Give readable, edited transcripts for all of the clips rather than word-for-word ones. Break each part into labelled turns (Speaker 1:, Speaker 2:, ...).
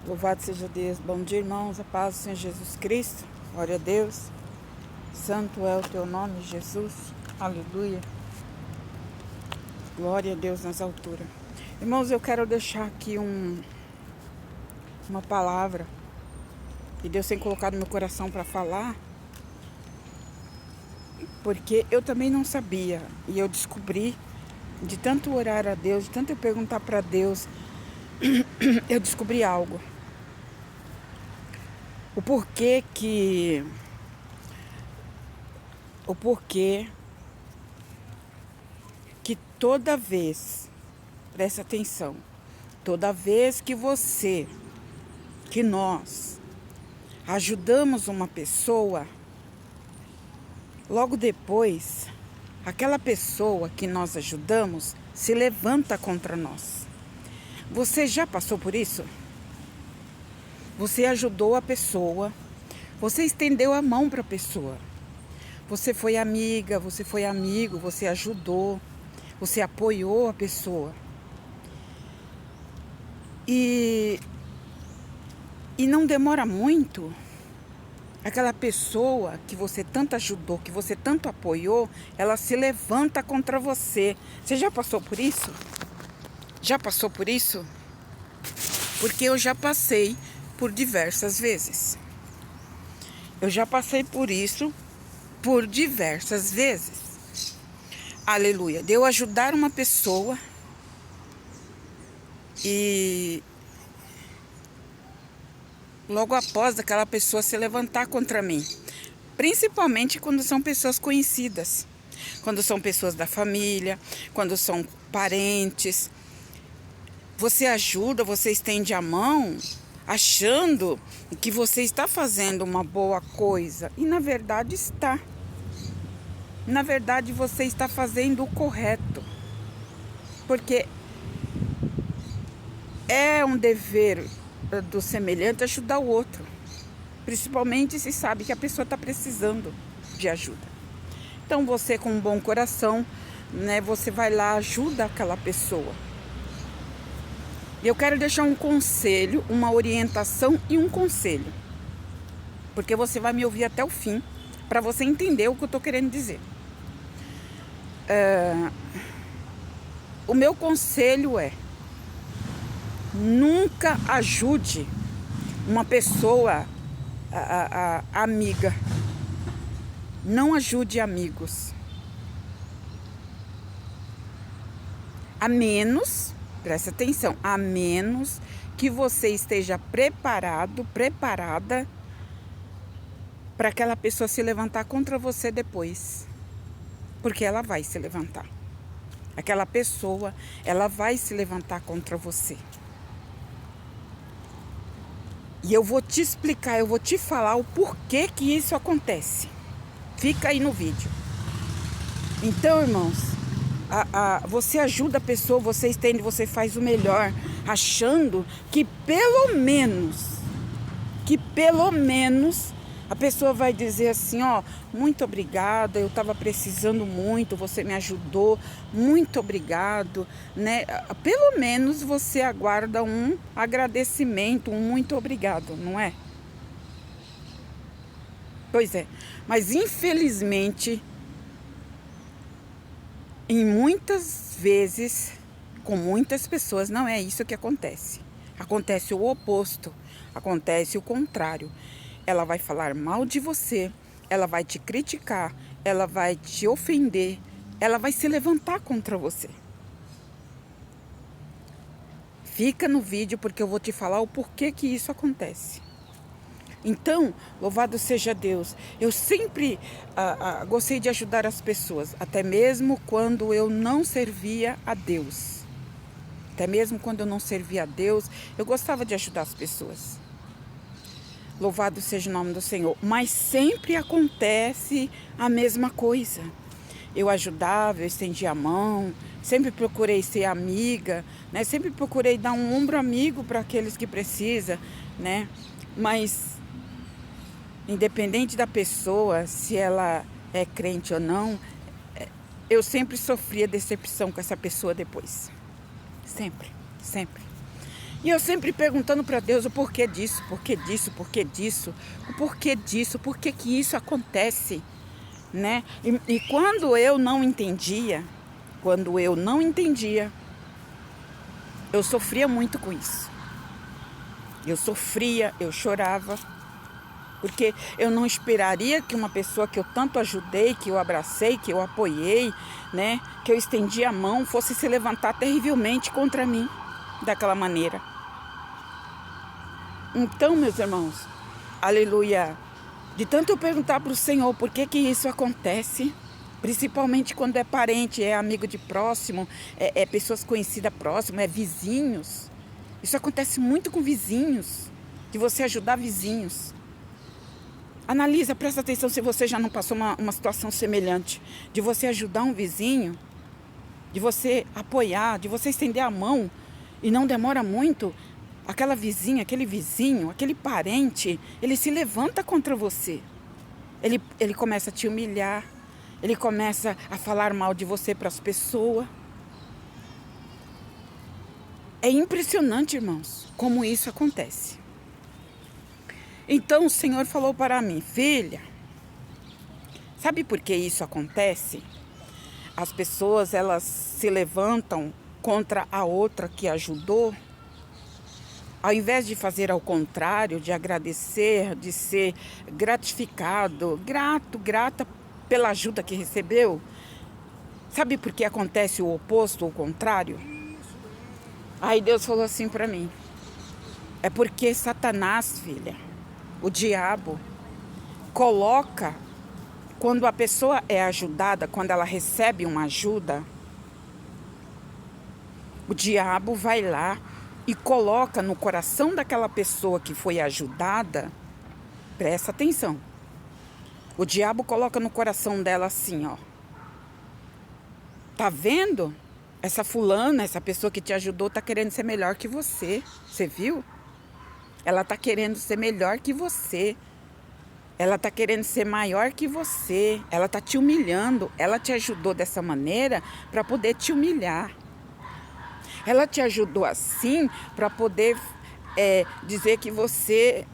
Speaker 1: Louvado seja Deus. Bom dia, irmãos. A paz do Senhor Jesus Cristo. Glória a Deus. Santo é o teu nome, Jesus. Aleluia. Glória a Deus nas alturas. Irmãos, eu quero deixar aqui uma palavra que Deus tem colocado no meu coração para falar, porque eu também não sabia. E eu descobri, de tanto orar a Deus, de tanto eu perguntar para Deus, eu descobri algo. O porquê que toda vez, presta atenção, toda vez que nós ajudamos uma pessoa, logo depois, aquela pessoa que nós ajudamos se levanta contra nós. Você já passou por isso? Você ajudou a pessoa, você estendeu a mão para a pessoa. Você foi amiga, você foi amigo, você ajudou, você apoiou a pessoa. E não demora muito, aquela pessoa que você tanto ajudou, que você tanto apoiou, ela se levanta contra você. Você já passou por isso? Já passou por isso? Porque eu já passei por diversas vezes. Eu já passei por isso por diversas vezes. Aleluia. De eu ajudar uma pessoa e logo após aquela pessoa se levantar contra mim. Principalmente quando são pessoas conhecidas. Quando são pessoas da família, quando são parentes. Você ajuda, você estende a mão achando que você está fazendo uma boa coisa. E na verdade está. Na verdade você está fazendo o correto. Porque é um dever do semelhante ajudar o outro. Principalmente se sabe que a pessoa está precisando de ajuda. Então você com um bom coração, né, você vai lá, ajuda aquela pessoa. E eu quero deixar um conselho, uma orientação e um conselho. Porque você vai me ouvir até o fim, para você entender o que eu estou querendo dizer. O meu conselho é: nunca ajude uma pessoa amiga. Não ajude amigos. A menos, presta atenção, a menos que você esteja preparada para aquela pessoa se levantar contra você depois. Porque ela vai se levantar. Aquela pessoa, ela vai se levantar contra você. E eu vou te explicar, eu vou te falar o porquê que isso acontece. Fica aí no vídeo. Então, irmãos, você ajuda a pessoa, você estende, você faz o melhor, achando que pelo menos a pessoa vai dizer assim, ó, muito obrigada, eu estava precisando muito, você me ajudou, muito obrigado, né? Pelo menos você aguarda um agradecimento, um muito obrigado, não é? Pois é, mas infelizmente, em muitas vezes, com muitas pessoas, não é isso que acontece. Acontece o oposto, acontece o contrário. Ela vai falar mal de você, ela vai te criticar, ela vai te ofender, ela vai se levantar contra você. Fica no vídeo porque eu vou te falar o porquê que isso acontece. Então, louvado seja Deus, eu sempre gostei de ajudar as pessoas, até mesmo quando eu não servia a Deus. Até mesmo quando eu não servia a Deus, eu gostava de ajudar as pessoas. Louvado seja o nome do Senhor. Mas sempre acontece a mesma coisa. Eu ajudava, eu estendia a mão, sempre procurei ser amiga, né? Sempre procurei dar um ombro amigo para aqueles que precisam, né? Mas, independente da pessoa, se ela é crente ou não, eu sempre sofria decepção com essa pessoa depois. Sempre, sempre. E eu sempre perguntando para Deus o porquê disso, porquê disso, porquê disso, o porquê disso, por que isso acontece, né? E quando eu não entendia, eu sofria muito com isso. Eu sofria, eu chorava, porque eu não esperaria que uma pessoa que eu tanto ajudei, que eu abracei, que eu apoiei, né, que eu estendi a mão, fosse se levantar terrivelmente contra mim, daquela maneira. Então, meus irmãos, aleluia, de tanto eu perguntar para o Senhor por que isso acontece, principalmente quando é parente, é amigo de próximo, é pessoas conhecidas próximas, é vizinhos. Isso acontece muito com vizinhos, de você ajudar vizinhos. Analisa, presta atenção se você já não passou uma situação semelhante, de você ajudar um vizinho, de você apoiar, de você estender a mão e não demora muito. Aquela vizinha, aquele vizinho, aquele parente, ele se levanta contra você. Ele começa a te humilhar, ele começa a falar mal de você para as pessoas. É impressionante, irmãos, como isso acontece. Então o Senhor falou para mim, filha, sabe por que isso acontece? As pessoas, elas se levantam contra a outra que ajudou, ao invés de fazer ao contrário, de agradecer, de ser gratificado, grata pela ajuda que recebeu. Sabe por que acontece o oposto, o contrário? Aí Deus falou assim para mim, é porque Satanás, filha, o diabo, coloca, quando a pessoa é ajudada, quando ela recebe uma ajuda, o diabo vai lá e coloca no coração daquela pessoa que foi ajudada, presta atenção, o diabo coloca no coração dela assim, ó, tá vendo? Essa fulana, essa pessoa que te ajudou tá querendo ser melhor que você, você viu? Ela tá querendo ser melhor que você, ela tá querendo ser maior que você, ela tá te humilhando, ela te ajudou dessa maneira para poder te humilhar. Ela te ajudou assim para poder dizer que você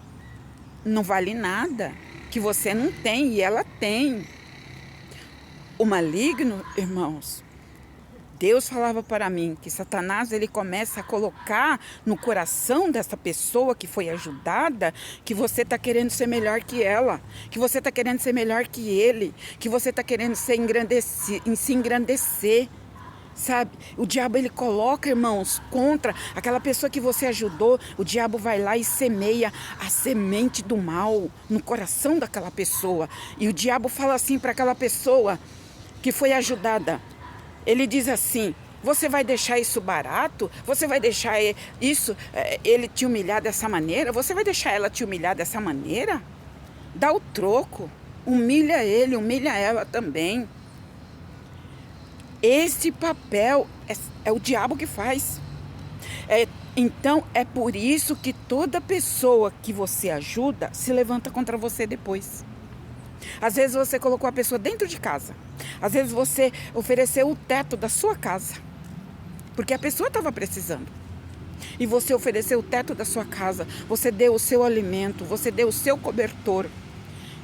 Speaker 1: não vale nada, que você não tem e ela tem. O maligno, irmãos, Deus falava para mim que Satanás, ele começa a colocar no coração dessa pessoa que foi ajudada, que você está querendo ser melhor que ela, que você está querendo ser melhor que ele, que você está querendo se engrandecer. Sabe, o diabo, ele coloca, irmãos, contra aquela pessoa que você ajudou. O diabo vai lá e semeia a semente do mal no coração daquela pessoa. E o diabo fala assim para aquela pessoa que foi ajudada. Ele diz assim, você vai deixar isso barato? Você vai deixar ele te humilhar dessa maneira? Você vai deixar ela te humilhar dessa maneira? Dá o troco, humilha ele, humilha ela também. Esse papel é o diabo que faz. Então, é por isso que toda pessoa que você ajuda se levanta contra você depois. Às vezes você colocou a pessoa dentro de casa. Às vezes você ofereceu o teto da sua casa, porque a pessoa estava precisando. E você ofereceu o teto da sua casa. Você deu o seu alimento, você deu o seu cobertor.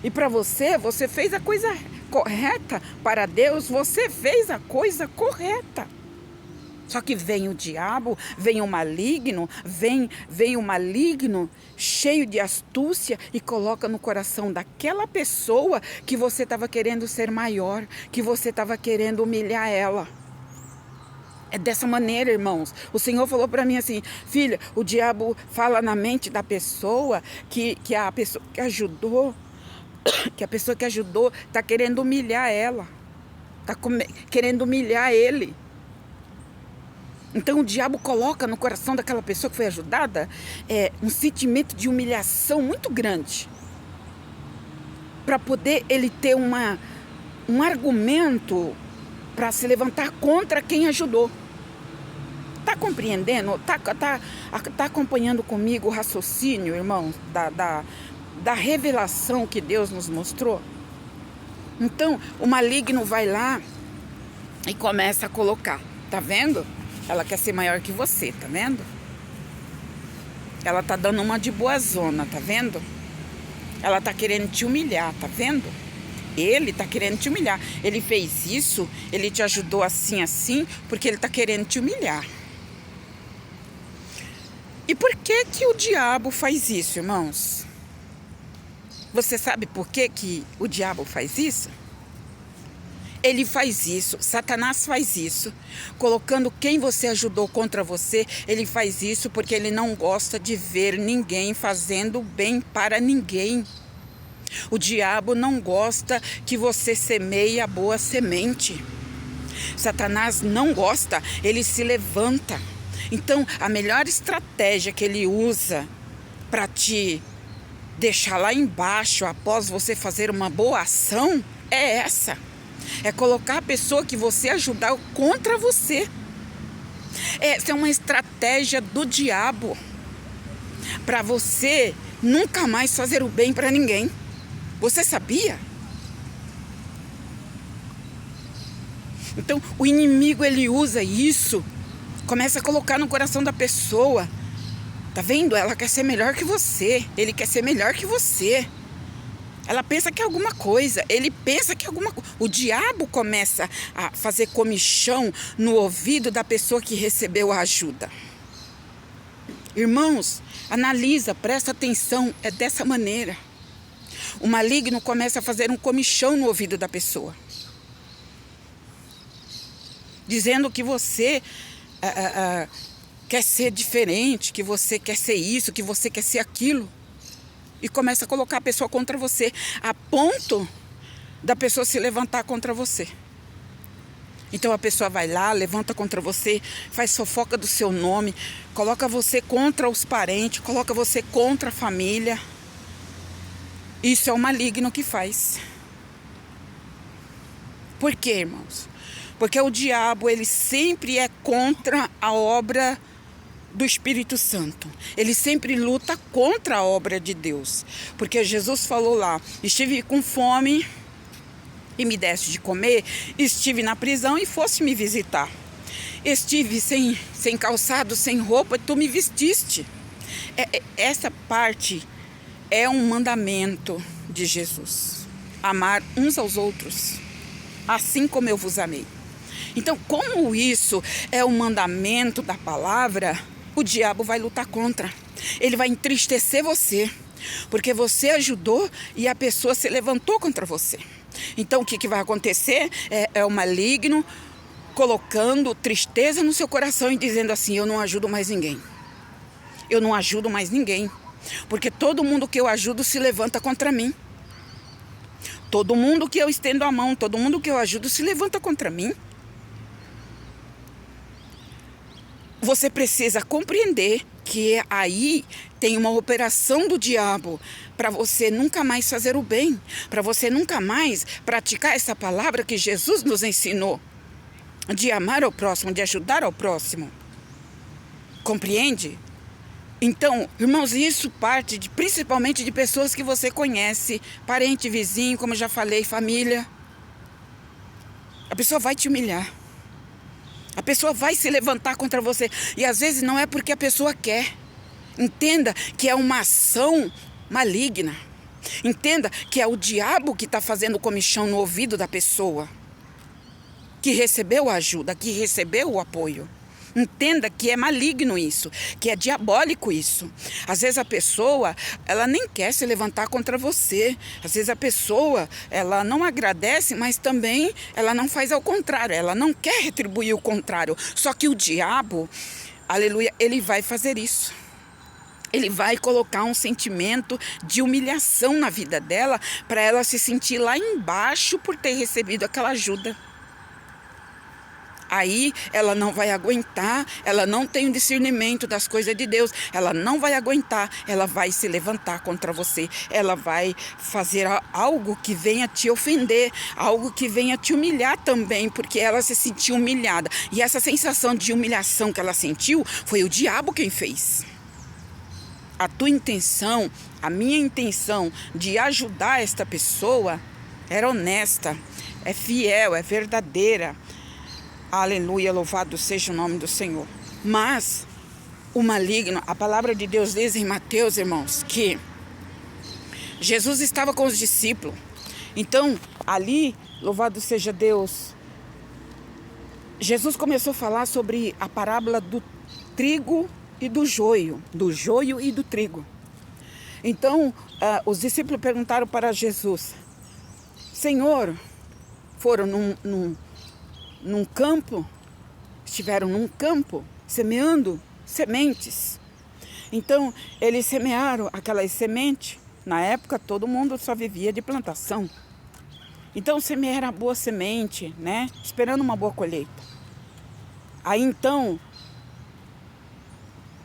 Speaker 1: E para você fez a coisa correta. Para Deus, você fez a coisa correta. Só que vem o diabo, vem o maligno, vem o maligno cheio de astúcia e coloca no coração daquela pessoa que você estava querendo ser maior, que você estava querendo humilhar ela. É dessa maneira, irmãos. O Senhor falou para mim assim, filha, o diabo fala na mente da pessoa que a pessoa que ajudou, está querendo humilhar ela, está querendo humilhar ele. Então o diabo coloca no coração daquela pessoa que foi ajudada um sentimento de humilhação muito grande, para poder ele ter um argumento para se levantar contra quem ajudou. Está compreendendo? Tá acompanhando comigo o raciocínio, irmãos, da revelação que Deus nos mostrou? Então o maligno vai lá e começa a colocar, tá vendo? Ela quer ser maior que você, tá vendo? Ela tá dando uma de boazona, tá vendo? Ela tá querendo te humilhar, tá vendo? Ele tá querendo te humilhar. Ele fez isso, ele te ajudou assim, porque ele tá querendo te humilhar. E por que que o diabo faz isso, irmãos? Você sabe por que que o diabo faz isso? Ele faz isso, Satanás faz isso, colocando quem você ajudou contra você. Ele faz isso porque ele não gosta de ver ninguém fazendo bem para ninguém. O diabo não gosta que você semeie a boa semente. Satanás não gosta, ele se levanta. Então, a melhor estratégia que ele usa para te deixar lá embaixo após você fazer uma boa ação é essa. É colocar a pessoa que você ajudar contra você. Essa é uma estratégia do diabo para você nunca mais fazer o bem para ninguém. Você sabia? Então, o inimigo, ele usa isso, começa a colocar no coração da pessoa. Tá vendo? Ela quer ser melhor que você. Ele quer ser melhor que você. Ela pensa que é alguma coisa. Ele pensa que é alguma coisa. O diabo começa a fazer comichão no ouvido da pessoa que recebeu a ajuda. Irmãos, analisa, presta atenção. É dessa maneira. O maligno começa a fazer um comichão no ouvido da pessoa. Dizendo que você quer ser diferente, que você quer ser isso, que você quer ser aquilo. E começa a colocar a pessoa contra você, a ponto da pessoa se levantar contra você. Então a pessoa vai lá, levanta contra você, faz fofoca do seu nome, coloca você contra os parentes, coloca você contra a família. Isso é o maligno que faz. Por quê, irmãos? Porque o diabo, ele sempre é contra a obra do Espírito Santo. Ele sempre luta contra a obra de Deus. Porque Jesus falou lá: estive com fome e me deste de comer, estive na prisão e fosse me visitar. Estive sem calçado, sem roupa, e tu me vestiste. Essa parte é um mandamento de Jesus. Amar uns aos outros, assim como eu vos amei. Então, como isso é um mandamento da palavra, o diabo vai lutar contra. Ele vai entristecer você, porque você ajudou e a pessoa se levantou contra você. Então, o que vai acontecer é o maligno colocando tristeza no seu coração e dizendo assim: eu não ajudo mais ninguém. Eu não ajudo mais ninguém, porque todo mundo que eu ajudo se levanta contra mim. Todo mundo que eu estendo a mão, todo mundo que eu ajudo se levanta contra mim. Você precisa compreender que aí tem uma operação do diabo para você nunca mais fazer o bem, para você nunca mais praticar essa palavra que Jesus nos ensinou, de amar ao próximo, de ajudar ao próximo. Compreende? Então, irmãos, isso parte principalmente de pessoas que você conhece, parente, vizinho, como eu já falei, família. A pessoa vai te humilhar. A pessoa vai se levantar contra você. E às vezes não é porque a pessoa quer. Entenda que é uma ação maligna. Entenda que é o diabo que está fazendo comichão no ouvido da pessoa que recebeu a ajuda, que recebeu o apoio. Entenda que é maligno isso, que é diabólico isso. Às vezes a pessoa, ela nem quer se levantar contra você. Às vezes a pessoa, ela não agradece, mas também ela não faz ao contrário. Ela não quer retribuir o contrário. Só que o diabo, aleluia, ele vai fazer isso. Ele vai colocar um sentimento de humilhação na vida dela para ela se sentir lá embaixo por ter recebido aquela ajuda. Aí ela não vai aguentar, ela não tem o discernimento das coisas de Deus, ela não vai aguentar, ela vai se levantar contra você, ela vai fazer algo que venha te ofender, algo que venha te humilhar também, porque ela se sentiu humilhada. E essa sensação de humilhação que ela sentiu, foi o diabo quem fez. A tua intenção, a minha intenção de ajudar esta pessoa era honesta, é fiel, é verdadeira. Aleluia, louvado seja o nome do Senhor. Mas o maligno. A palavra de Deus diz em Mateus, irmãos, que Jesus estava com os discípulos. Então, ali, louvado seja Deus, Jesus começou a falar sobre a parábola do trigo e do joio e do trigo. Então, os discípulos perguntaram para Jesus: Senhor, foram num campo, estiveram num campo semeando sementes. Então, eles semearam aquelas sementes. Na época, todo mundo só vivia de plantação. Então, semearam a boa semente, né? Esperando uma boa colheita. Aí, então,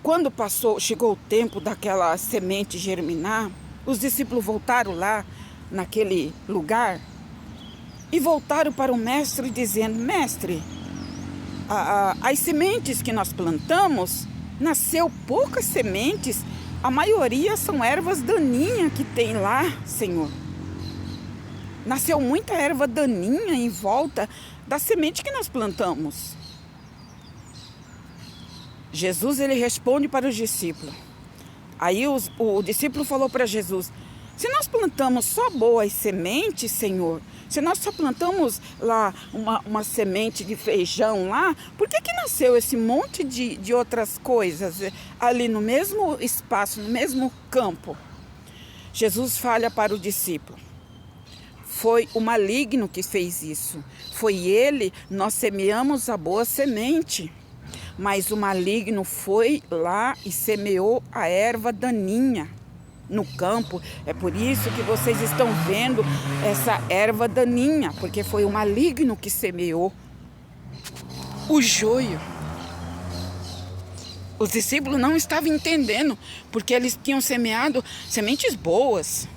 Speaker 1: quando chegou o tempo daquela semente germinar, os discípulos voltaram lá, naquele lugar, e voltaram para o mestre dizendo: Mestre, as sementes que nós plantamos, nasceu poucas sementes, a maioria são ervas daninhas que tem lá, Senhor. Nasceu muita erva daninha em volta da semente que nós plantamos. Jesus, ele responde para os discípulos. Aí o discípulo falou para Jesus: se nós plantamos só boas sementes, Senhor, se nós só plantamos lá uma semente de feijão lá, por que nasceu esse monte de outras coisas ali no mesmo espaço, no mesmo campo? Jesus fala para o discípulo: foi o maligno que fez isso. Foi ele, nós semeamos a boa semente. Mas o maligno foi lá e semeou a erva daninha no campo. É por isso que vocês estão vendo essa erva daninha, porque foi o maligno que semeou o joio. Os discípulos não estavam entendendo, porque eles tinham semeado sementes boas.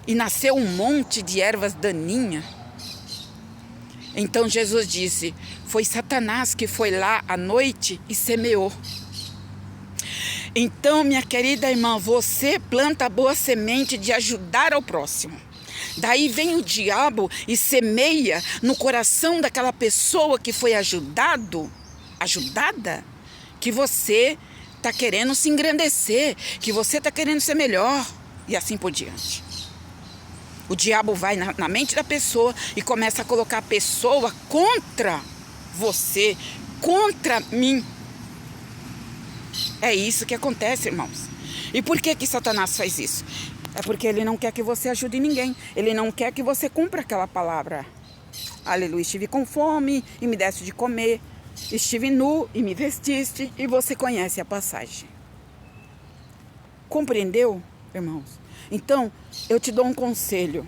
Speaker 1: E nasceu um monte de ervas daninhas. Então Jesus disse: foi Satanás que foi lá à noite e semeou. Então, minha querida irmã, você planta a boa semente de ajudar ao próximo. Daí vem o diabo e semeia no coração daquela pessoa que foi ajudada, que você está querendo se engrandecer, que você está querendo ser melhor e assim por diante. O diabo vai na mente da pessoa e começa a colocar a pessoa contra você, contra mim. É isso que acontece, irmãos. E por que Satanás faz isso? É porque ele não quer que você ajude ninguém. Ele não quer que você cumpra aquela palavra. Aleluia, estive com fome e me deste de comer. Estive nu e me vestiste. E você conhece a passagem. Compreendeu, irmãos? Então, eu te dou um conselho.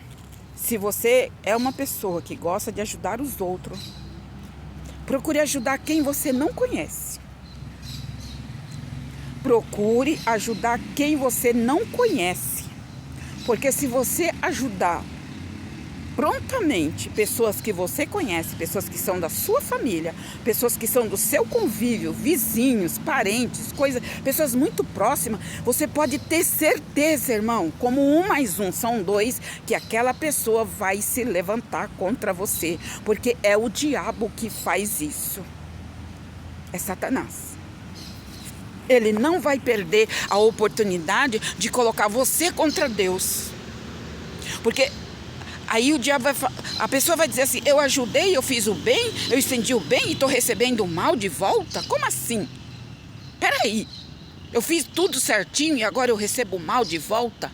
Speaker 1: Se você é uma pessoa que gosta de ajudar os outros, procure ajudar quem você não conhece. Procure ajudar quem você não conhece. Porque se você ajudar prontamente pessoas que você conhece, pessoas que são da sua família, pessoas que são do seu convívio, vizinhos, parentes, pessoas muito próximas, você pode ter certeza, irmão, como 1 mais 1 são 2, que aquela pessoa vai se levantar contra você, porque é o diabo que faz isso. É Satanás. Ele não vai perder a oportunidade de colocar você contra Deus. Porque aí o diabo a pessoa vai dizer assim: eu ajudei, eu fiz o bem, eu estendi o bem e estou recebendo o mal de volta? Como assim? Peraí, eu fiz tudo certinho e agora eu recebo o mal de volta?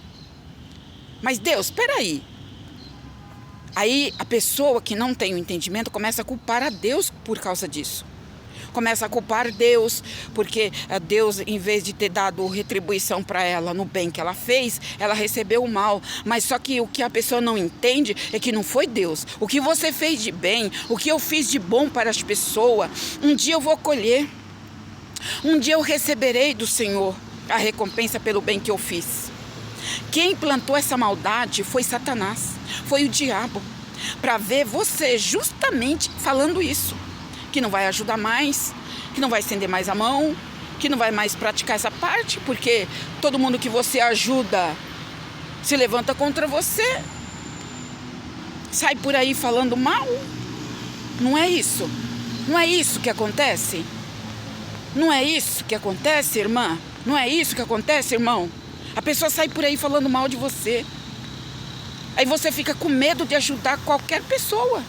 Speaker 1: Mas Deus, peraí. Aí a pessoa que não tem o entendimento começa a culpar a Deus por causa disso. Começa a culpar Deus, porque Deus, em vez de ter dado retribuição para ela no bem que ela fez, ela recebeu o mal. Mas só que o que a pessoa não entende é que não foi Deus. O que você fez de bem, o que eu fiz de bom para as pessoas, um dia eu vou colher. Um dia eu receberei do Senhor a recompensa pelo bem que eu fiz. Quem plantou essa maldade foi Satanás, foi o diabo, para ver você justamente falando isso. Que não vai ajudar mais, que não vai estender mais a mão, que não vai mais praticar essa parte, porque todo mundo que você ajuda se levanta contra você, sai por aí falando mal. Não é isso? Não é isso que acontece? Não é isso que acontece, irmã? Não é isso que acontece, irmão? A pessoa sai por aí falando mal de você. Aí você fica com medo de ajudar qualquer pessoa.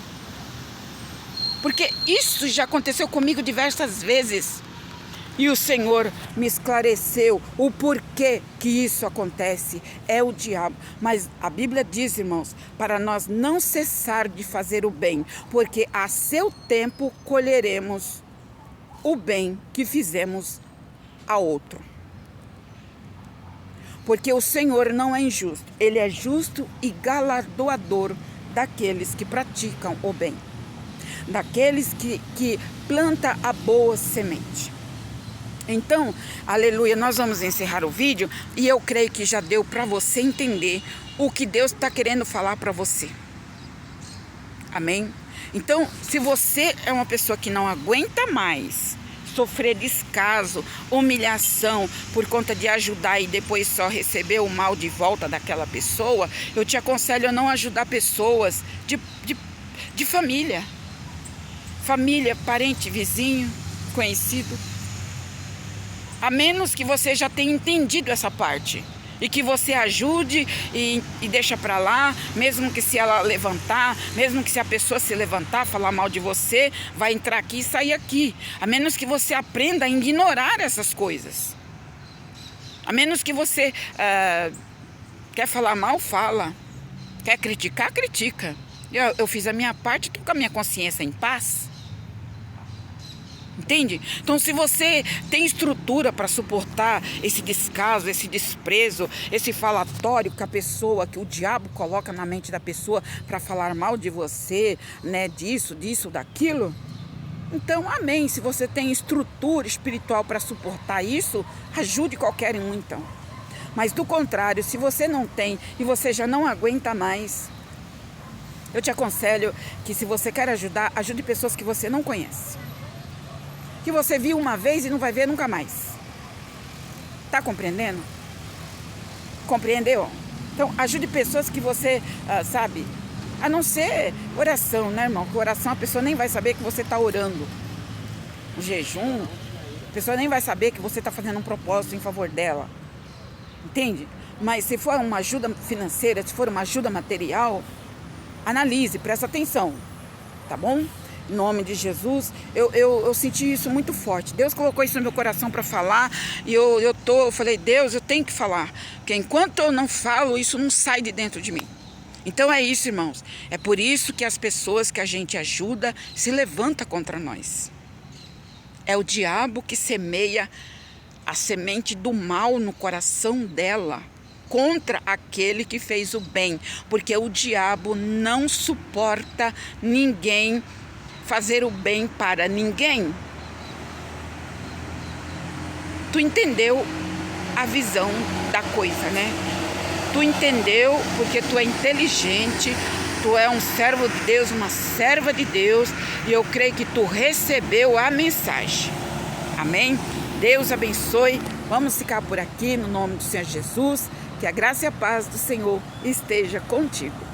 Speaker 1: Porque isso já aconteceu comigo diversas vezes. E o Senhor me esclareceu o porquê que isso acontece. É o diabo. Mas a Bíblia diz, irmãos, para nós não cessar de fazer o bem, porque a seu tempo colheremos o bem que fizemos a outro. Porque o Senhor não é injusto, Ele é justo e galardoador daqueles que praticam o bem, daqueles que plantam a boa semente. Então, aleluia, nós vamos encerrar o vídeo e eu creio que já deu para você entender o que Deus está querendo falar para você. Amém? Então, se você é uma pessoa que não aguenta mais sofrer descaso, humilhação por conta de ajudar e depois só receber o mal de volta daquela pessoa, eu te aconselho a não ajudar pessoas de família. Família, parente, vizinho, conhecido. A menos que você já tenha entendido essa parte. E que você ajude e deixa pra lá, mesmo que se ela levantar, mesmo que se a pessoa se levantar, falar mal de você, vai entrar aqui e sair aqui. A menos que você aprenda a ignorar essas coisas. A menos que você quer falar mal, fala. Quer criticar, critica. Eu fiz a minha parte, estou com a minha consciência em paz. Entende? Então, se você tem estrutura para suportar esse descaso, esse desprezo, esse falatório que a pessoa, que o diabo coloca na mente da pessoa para falar mal de você, né, disso, daquilo, então, amém. Se você tem estrutura espiritual para suportar isso, ajude qualquer um, então. Mas do contrário, se você não tem e você já não aguenta mais, eu te aconselho que, se você quer ajudar, ajude pessoas que você não conhece, que você viu uma vez e não vai ver nunca mais. Tá compreendendo? Compreendeu? Então, ajude pessoas que você, sabe, a não ser oração, né, irmão? Que oração a pessoa nem vai saber que você está orando. O jejum, a pessoa nem vai saber que você está fazendo um propósito em favor dela. Entende? Mas se for uma ajuda financeira, se for uma ajuda material, analise, presta atenção. Tá bom? Em nome de Jesus, eu senti isso muito forte. Deus colocou isso no meu coração para falar. E eu falei, Deus, eu tenho que falar. Porque enquanto eu não falo, isso não sai de dentro de mim. Então é isso, irmãos. É por isso que as pessoas que a gente ajuda se levantam contra nós. É o diabo que semeia a semente do mal no coração dela contra aquele que fez o bem. Porque o diabo não suporta ninguém fazer o bem para ninguém. Tu entendeu a visão da coisa, né? Tu entendeu porque tu é inteligente, tu é um servo de Deus, uma serva de Deus, e eu creio que tu recebeu a mensagem. Amém? Deus abençoe. Vamos ficar por aqui no nome do Senhor Jesus. Que a graça e a paz do Senhor esteja contigo.